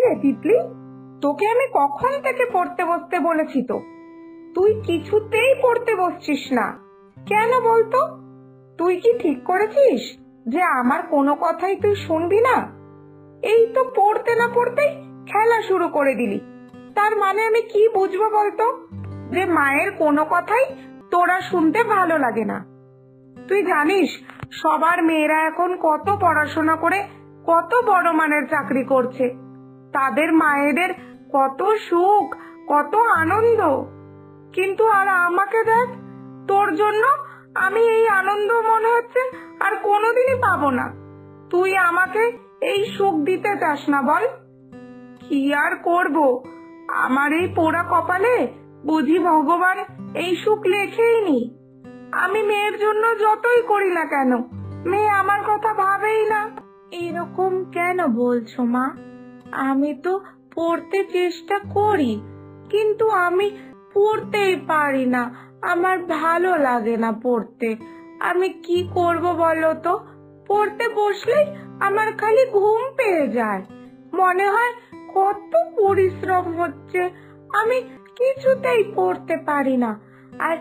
রে তিতলি, তোকে আমি কখন থেকে পড়তে বসতে বলেছি তো, তুই কিছুতেই পড়তে বসছিস না কেন বলতো? তুই কি ঠিক করেছিস যে আমার কোনো কথাই তুই শুনবি না? এই তো পড়তে না পড়তেই খেলা শুরু করে দিলি। তার মানে আমি কি বুঝবো বলতো, যে মায়ের কোনো কথাই তোরা শুনতে ভালো লাগে না? তুই জানিস সবার মেয়েরা এখন কত পড়াশোনা করে কত বড় মানের চাকরি করছে, তাদের মায়েদের কত সুখ কত আনন্দ। কিন্তু আর আমাকে দেখ, তোর জন্য আমি এই আনন্দ মনে হচ্ছে আর কোনোদিনই পাবো না। তুই আমাকে এই সুখ দিতে চাস না বল? কি আর করব, আমার এই পোড়া কপালে বুঝি ভগবান এই সুখ লেখেই নি। আমি মেয়ের জন্য যতই করি না কেন, মেয়ে আমার কথা ভাবেই না। এরকম কেন বলছো মা? আমি তো পড়তে চেষ্টা করি, কিন্তু আমি পড়তেই পারি না, আমার ভালো লাগে না পড়তে। আমি কি করব বলো তো? পড়তে বসলেই আমার খালি ঘুম পেয়ে যায়, মনে হয় কত পরিশ্রম হচ্ছে, আমি কিছুতেই পড়তে পারি না। আর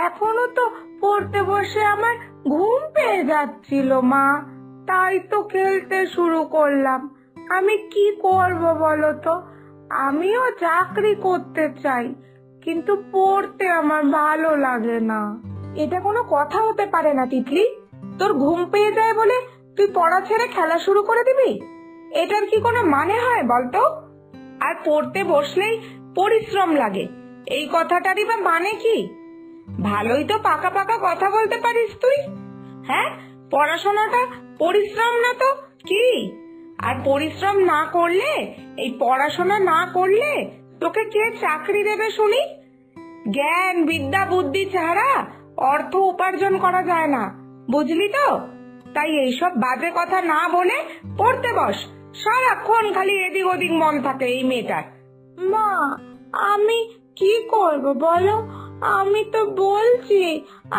এখনো তো পড়তে বসে আমার ঘুম পেয়ে যাচ্ছিল মা, তাই তো খেলতে শুরু করলাম। আমি কি করব বলো তো? আমিও চাকরি করতে চাই, কিন্তু পড়তে আমার ভালো লাগে না। এটা কোনো কথা হতে পারে না তিতলি, তোর ঘুম পেয়ে যায় বলে তুই পড়া ছেড়ে খেলা শুরু করে দিবি? এটার কি কোনো মানে হয় বলতো? আর পড়তে বসলেই পরিশ্রম লাগে, এই কথাটারই বা মানে কি? ভালোই তো পাকা পাকা কথা বলতে পারিস তুই। হ্যাঁ, পড়াশোনাটা পরিশ্রম না তো কি? আর পরিশ্রম না করলে, এই পড়াশোনা না করলে তোকে কে চাকরি দেবে শুনি? জ্ঞান বিদ্যা বুদ্ধি ছাড়া অর্থ উপার্জন করা যায় না, বুঝলি তো? তাই এইসব বাজে কথা না বলে পড়তে বস। সারাক্ষণ খালি এদিক ওদিক মন থাকে এই মেয়েটার। মা, আমি কি করব বলো? আমি তো বলছি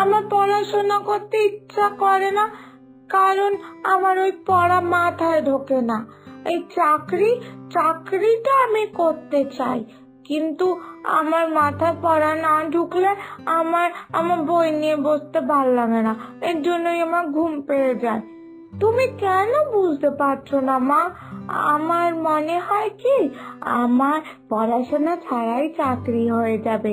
আমার পড়াশোনা করতে ইচ্ছা করে না, কারণ আমার ওই পড়া মাথায় ঢোকে না। এই চাকরিটা আমি করতে চাই, কিন্তু আমার মাথায় পড়া না ঢুকলে আমার বই নিয়ে বসতে ভালো লাগে না, এর জন্যই আমার ঘুম পেয়ে যায়। তুমি কেন বুঝতে পারছো না মা? আমার মনে হয় কি, আমার পড়াশোনা ছাড়াই চাকরি হয়ে যাবে।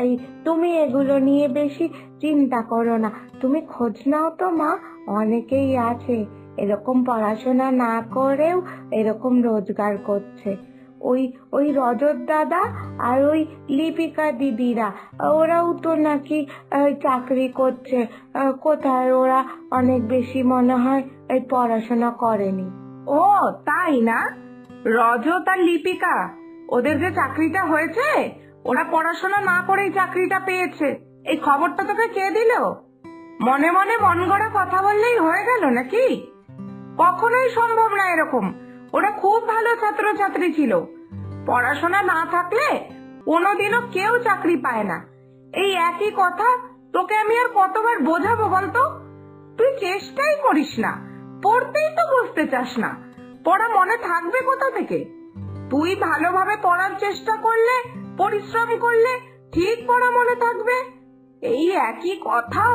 এই তুমি এগুলো নিয়ে বেশি চিন্তা করো না, তুমি খোঁজ নাও তো মা, অনেকেই আছে এরকম পড়াশোনা না করেও এরকম রোজগার করছে। ওই ওই রজত দাদা আর ওই লিপিকা দিদিরা, ওরাও তো নাকি চাকরি করছে। কোথায় ওরা অনেক বেশি মনে হয় এই পড়াশোনা করেনি। ও তাই না? রজত আর লিপিকা, ওদের যে চাকরিটা হয়েছে, ওরা পড়াশোনা না করেই চাকরিটা পেয়েছে, এই খবরটা তোকে কে দিল? মনে মনে মন গড়া কথা বললেই হয়ে গেল নাকি? কখনোই সম্ভব না এরকম। ওরা খুব ভালো ছাত্রছাত্রী ছিল, পড়াশোনা না থাকলে কোনোদিনও কেউ চাকরি পায় না। এই একই কথা তোকে আমি আর কতবার বোঝাবো বলতো? তুই চেষ্টাই করিস না, পড়তেই তো বসতে চাস না, পড়া মনে থাকবে কোথা থেকে? তুই ভালোভাবে পড়ার চেষ্টা করলে, পরিশ্রম করলে ঠিক পড়া মনে থাকবে। এই একই কথা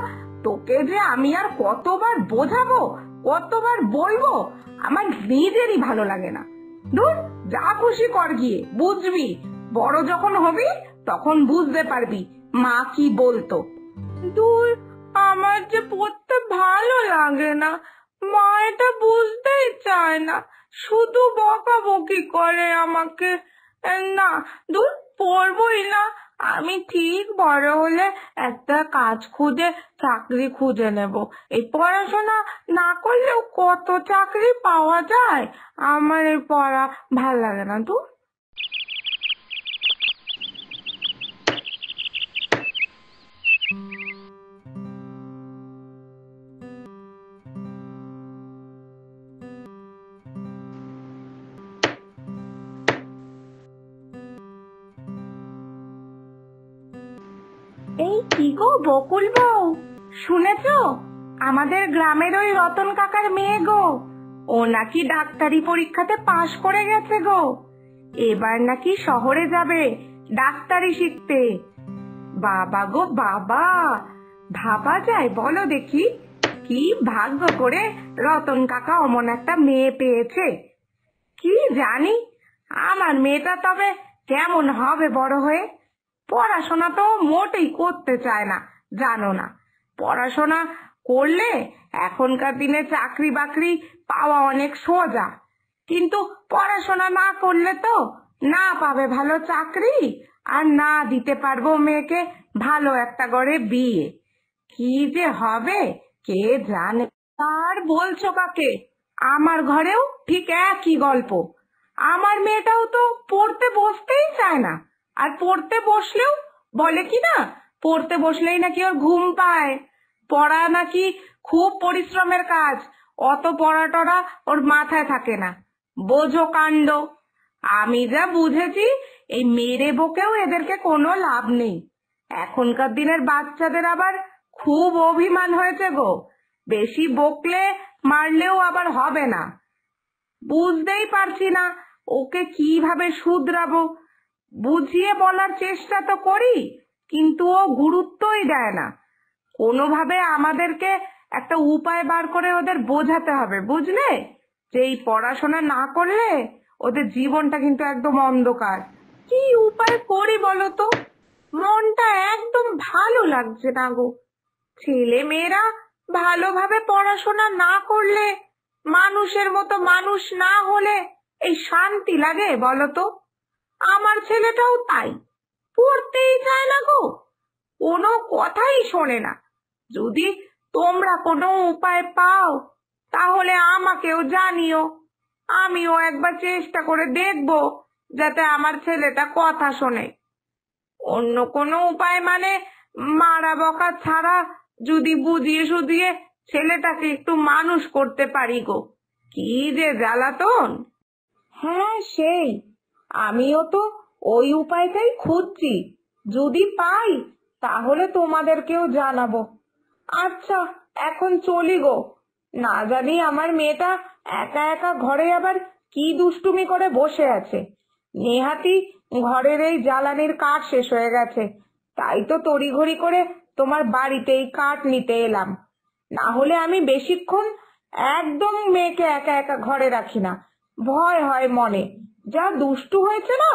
তোকে যে আমি আর কতবার বোঝাবো, কতবার বলবো, আমার নিজেরই ভালো লাগে না। দূর, যা খুশি কর গিয়ে, বুঝবি বড় যখন হবি তখন বুঝতে পারবি মা কি বলতো। দূর, আমার যে পড়তে ভালো লাগে না, মা এটা বুঝতেই চায় না, শুধু বকাবকি করে আমাকে। না, দূর, পড়বই না। আমি ঠিক বড় হলে একটা কাজ খুঁজে চাকরি খুঁজে নেব। এই পড়াশোনা না করলেও কত চাকরি পাওয়া যায়, আমার এই পড়া ভাল লাগে না। তো এই কি গো বকুল বউ, শুনেছো? আমাদের গ্রামের ওই রতন কাকার মেয়ে গো, ও নাকি ডাক্তারি পরীক্ষাতে পাশ করে গেছে গো। এবার নাকি শহরে যাবে ডাক্তারি শিখতে। বাবা গো বাবা, ভাবা যায় বলো দেখি? কি ভাগ্য করে রতন কাকা অমন একটা মেয়ে পেয়েছে। কি জানি আমার মেয়েটা তবে কেমন হবে বড় হয়ে। পড়াশোনা তো মোটেই করতে চায় না, জানো না? পড়াশোনা করলে এখনকার দিনে চাকরি বাকরি পাওয়া অনেক সোজা, কিন্তু পড়াশোনা না করলে তো না পাবে ভালো চাকরি, আর না দিতে পারবো মেয়েকে ভালো একটা ঘরে বিয়ে। কি যে হবে কে জানে। আর বলছো কাকে? আমার ঘরেও ঠিক একই গল্প। আমার মেয়েটাও তো পড়তে বসতেই চায় না, আর পড়তে বসলেও বলে কি না, পড়তে বসলেই নাকি ওর ঘুম পায়। পড়া নাকি খুব পরিশ্রমের কাজ, অত পড়া টড়া ওর মাথায় থাকে না। বোঝো কাণ্ড। আমি যা বুঝেছি, এই মেরে বকেও এদেরকে কোনো লাভ নেই। এখনকার দিনের বাচ্চাদের আবার খুব অভিমান হয়েছে গো। বেশি বকলে মারলেও আবার হবে না। বুঝতেই পারছি না ওকে কিভাবে শুধরাবো। বুঝিয়ে বলার চেষ্টা তো করি, কিন্তু ও গুরুত্বই দেয় না। কোনোভাবে আমাদেরকে একটা উপায় বার করে ওদের বোঝাতে হবে, বুঝলে? যে এই পড়াশোনা না করলে ওদের জীবনটা কিন্তু একদম অন্ধকার। কি উপায় করি বলো তো? মনটা একদম ভালো লাগছে না গো। ছেলে মেয়েরা ভালোভাবে পড়াশোনা না করলে, মানুষের মতো মানুষ না হলে এই শান্তি লাগে বলো তো? আমার ছেলেটাও তাই, পড়তেই চায় না গো, কোনো কথাই শোনে না। যদি তোমরা কোনো উপায় পাও তাহলে আমাকেও জানিও। আমিও একবার চেষ্টা করে দেখবো যাতে আমার ছেলেটা কথা শোনে। অন্য কোনো উপায় মানে মারা বকা ছাড়া যদি বুঝিয়ে সুঝিয়ে ছেলেটাকে একটু মানুষ করতে পারি গো। কি যে জ্বালাতন। হ্যাঁ সেই, আমিও তো ওই উপায়টাই খুঁজছি। যদি পাই তাহলে তোমাদেরকেও জানাবো। আচ্ছা, এখন চলি গো। না জানি আমার মেয়েটা একা একা ঘরে আবার কি দুষ্টুমি করে বসে আছে। নেহাতি ঘরের এই জ্বালানির কাঠ শেষ হয়ে গেছে, তাই তো তড়িঘড়ি করে তোমার বাড়িতে এই কাঠ নিতে এলাম। না হলে আমি বেশিক্ষণ একদম মেয়েকে একা একা ঘরে রাখি না, ভয় হয় মনে। যা দুষ্টু হয়েছে না,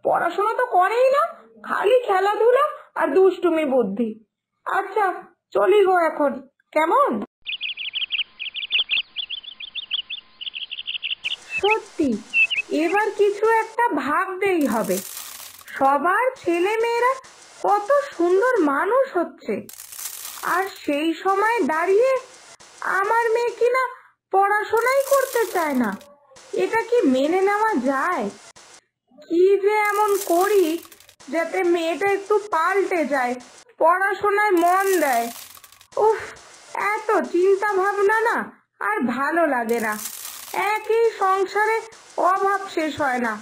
পড়াশোনা তো করেই না, খালি খেলাধুলা আর দুষ্টুমি বুদ্ধি। আচ্ছা চলি গো এখন, কেমন? সত্যি এবার কিছু একটা ভাবতেই হবে। সবার ছেলে মেয়েরা কত সুন্দর মানুষ হচ্ছে, আর সেই সময় দাঁড়িয়ে আমার মেয়ে কিনা পড়াশোনাই করতে চায় না। এটা কি মেনে নেওয়া যায়? কি যে এমন করি যাতে মেয়েটা একটু পাল্টে যায়, পড়াশোনায় মন দেয়। উফ, এত চিন্তা ভাবনা না আর ভালো লাগে না। একই সংসারে অভাব শেষ হয় না,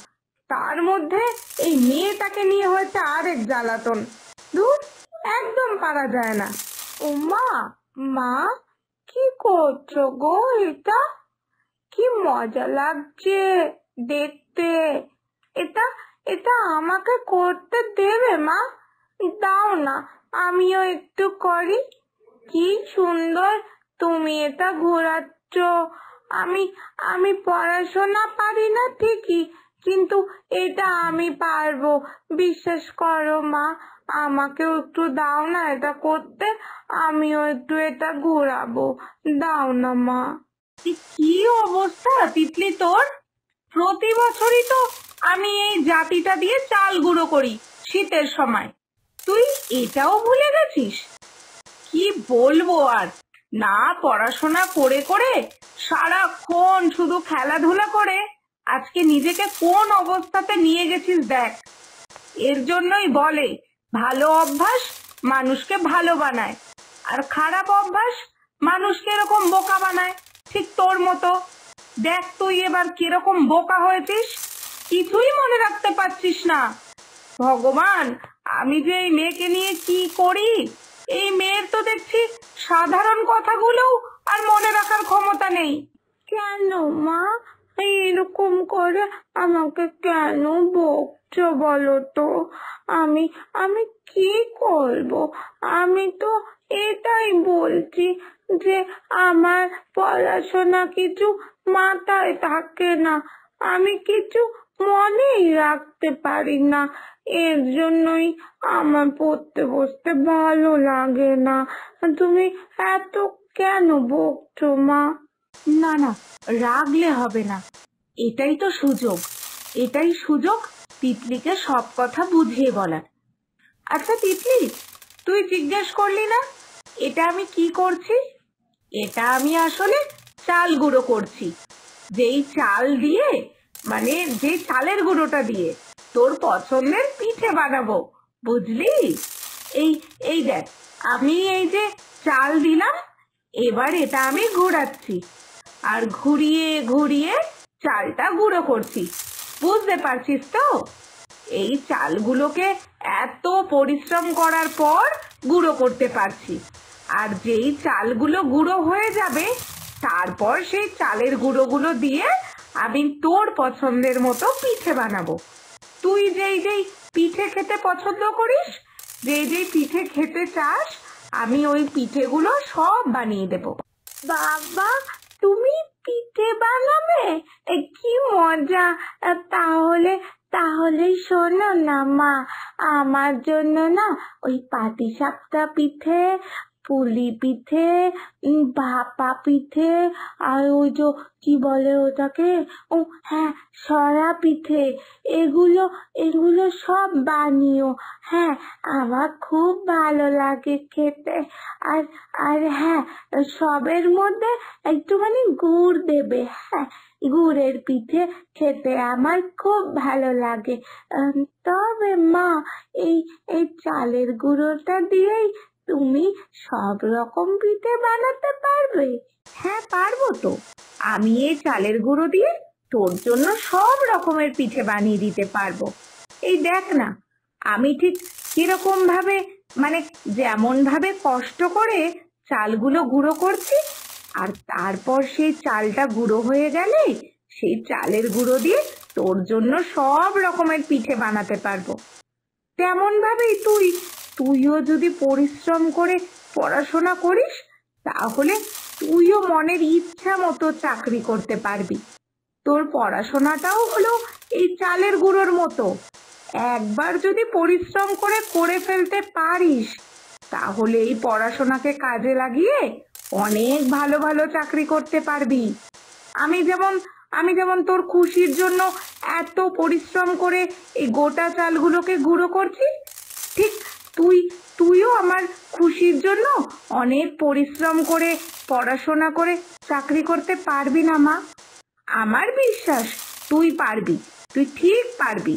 তার মধ্যে এই মেয়েটাকে নিয়ে হয়েছে আরেক জ্বালাতন। দূর, একদম পারা যায় না। ও মা, মা, কি করছো গো এটা? কি মজা লাগছে দেখতে। এটা এটা আমাকে করতে দেবে মা? দাও না, আমিও একটু করি। কি সুন্দর তুমি এটা ঘোরাচ্ছ। আমি আমি পড়াশোনা পারি না ঠিকই, কিন্তু এটা আমি পারবো, বিশ্বাস করো মা। আমাকেও একটু দাও না এটা করতে, আমিও একটু এটা ঘোরাবো। দাও না মা। কি অবস্থা তিতলি তোর? প্রতি বছরই তো আমি এই জাতিটা দিয়ে চাল গুঁড়ো করি শীতের সময়, তুই এটাও ভুলে গেছিস? কি বলবো আর, না পড়াশোনা করে করে সারাক্ষণ শুধু খেলাধুলা করে আজকে নিজেকে কোন অবস্থাতে নিয়ে গেছিস দেখ। এর জন্যই বলে ভালো অভ্যাস মানুষকে ভালো বানায়, আর খারাপ অভ্যাস মানুষকে এরকম বোকা বানায়, ঠিক তোর মতো। দেখ তুই এবার কিরকম বোকা হয়েছিস, কিছুই মনে রাখতে পারছিস না। ভগবান, আমি যে এই মেয়েকে নিয়ে কি করি। এই মেয়ের তো দেখছি সাধারণ কথাগুলোও আর মনে রাখার ক্ষমতা নেই। কেন মা এরকম করে আমাকে কেন বকছো বলো তো? আমি আমি কি করব? আমি তো এটাই বলছি যে আমার পড়াশোনা কিছু মাথায় থাকে না, আমি কিছু মনেই রাখতে পারি না, এর জন্যই আমার পড়তে বসতে ভালো লাগে না। তুমি এত কেন বকছো মা? না না, রাগলে হবে না, এটাই তো সুযোগ, এটাই সুযোগ তিতলিকে সব কথা বুঝিয়ে বলার। আচ্ছা তিতলি, তুই জিজ্ঞেস করলি না এটা আমি কি করছি? এটা আমি আসলে চাল গুঁড়ো করছি। যেই চাল দিয়ে, মানে যে চালের গুঁড়োটা দিয়ে তোর পছন্দের পিঠে বানাবো, বুঝলি? এই এই দেখ, আমি এই যে চাল দিলাম, এবার এটা আমি ঘোরাচ্ছি, আর ঘুরিয়ে ঘুরিয়ে চালটা গুঁড়ো করছি। বুঝতে পারছিস তো? এই চালগুলোকে এত পরিশ্রম করার পর গুঁড়ো করতে পারছি, আর যেই চালগুলো গুঁড়ো হয়ে যাবে তারপর সেই চালের গুঁড়োগুলো দিয়ে আমি তোর পছন্দের মতো পিঠে বানাবো। তুই যেই যেই পিঠে খেতে পছন্দ করিস, যেই যেই পিঠে খেতে চাস, আমি ওই পিঠেগুলো সব বানিয়ে দেবো। বাবা, তুমি পিঠে বানাবে? কি মজা! তাহলে তাহলে শোনো না মা, আমার জন্য না ওই পাটিসাপটা পিঠে, পুলি পিঠে, ভাপা পিঠে, আর ওই যে কি বলে ওটাকে, ও হ্যাঁ, সরা পিঠে, এগুলো এগুলো সব বানিও। হ্যাঁ, আমার খুব ভালো লাগে খেতে। আর আর হ্যাঁ, সবের মধ্যে একটুখানি গুড় দেবে। হ্যাঁ, গুড়ের পিঠে খেতে আমার খুব ভালো লাগে। তবে মা, এই এই চালের গুঁড়োটা দিয়েই তুমি সব রকম পিঠে বানাতে পারবে? হ্যাঁ পারবো তো, আমি এই চালের গুঁড়ো দিয়ে তোর জন্য সব রকমের পিঠে বানিয়ে দিতে পারবো। এই দেখ না, আমি ঠিক কিরকম ভাবে, মানে যেমন ভাবে কষ্ট করে চালগুলো গুঁড়ো করছি, আর তারপর সেই চালটা গুঁড়ো হয়ে গেলে সেই চালের গুঁড়ো দিয়ে তোর জন্য সব রকমের পিঠে বানাতে পারবো। তেমন ভাবেই তুইও যদি পরিশ্রম করে পড়াশোনা করিস, তাহলে তুইও মনের ইচ্ছা মতো চাকরি করতে পারবি। তোর পড়াশোনাটাও হলো এই চালের গুঁড়োর মতো, একবার যদি পরিশ্রম করে করে ফেলতে পারিস, তাহলে এই পড়াশোনাকে কাজে লাগিয়ে অনেক ভালো ভালো চাকরি করতে পারবি। আমি যেমন আমি যেমন তোর খুশির জন্য এত পরিশ্রম করে এই গোটা চালগুলোকে গুঁড়ো করছি, ঠিক তুইও আমার খুশির জন্য অনেক পরিশ্রম করে পড়াশোনা করে চাকরি করতে পারবি না মা? আমার বিশ্বাস তুই পারবি, তুই ঠিক পারবি,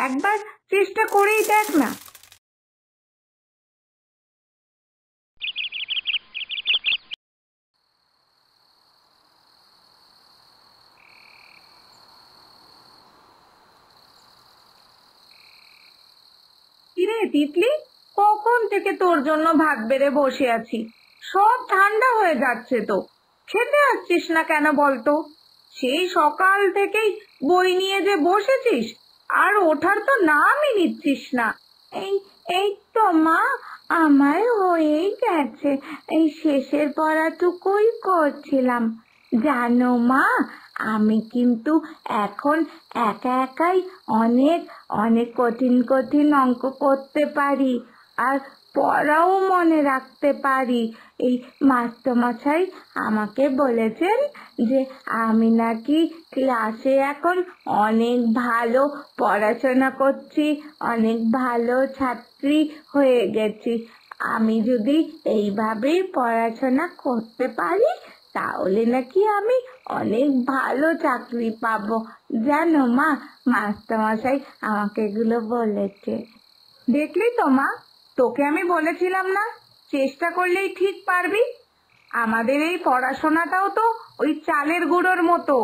একবার চেষ্টা করেই দেখ না। কিরে তিতলি, কখন থেকে তোর জন্য ভাত বেড়ে বসে আছি, সব ঠান্ডা হয়ে যাচ্ছে তো, খেতে আসছিস না কেন বলতো? সেই সকাল থেকেই বই নিয়ে যে বসেছিস, আর ওঠার তো নামই নিচ্ছিস না। এই এই তো মা, আমার হয়েই গেছে, এই শেষের পড়াটুকুই করছিলাম। জানো মা, আমি কিন্তু এখন একা একাই অনেক অনেক কঠিন কঠিন অঙ্ক করতে পারি, আর পড়াও মনে রাখতে পারি। এই মাস্টারমশাই আমাকে বলেছেন যে আমি নাকি ক্লাসে এখন অনেক ভালো পড়াশোনা করছি, অনেক ভালো ছাত্রী হয়ে গেছি। আমি যদি এইভাবেই পড়াশোনা করতে পারি, তাহলে নাকি আমি অনেক ভালো চাকরি পাবো। জানো মা, মাস্টারমশাই আমাকে এগুলো বলেছে। দেখলি তো মা, তোকে আমি বলেছিলাম না, চেষ্টা করলেই ঠিক পারবি। আমাদের এই পড়াশোনাটাও তো ওই চালের গুঁড়োর মতো,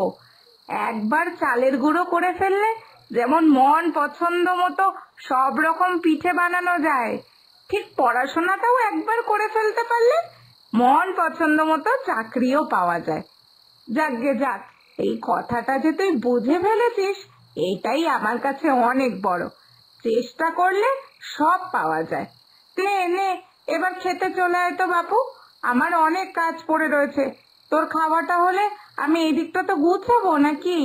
একবার চালের গুঁড়ো করে ফেললে যেমন মন পছন্দ মতো সব রকম পিঠে বানানো যায়, ঠিক পড়াশোনাটাও একবার করে ফেলতে পারলে মন পছন্দ মতো চাকরিও পাওয়া যায়। যাকগে যাক, এই কথাটা যে তুই বুঝে ফেলেছিস এটাই আমার কাছে অনেক বড়। চেষ্টা করলে সব পাওয়া যায়। নে নে, এবার খেতে চলে আয় তো বাপু, আমার অনেক কাজ পড়ে রয়েছে। তোর খাওয়াটা হলে আমি এই দিকটা তো গুছাবো নাকি।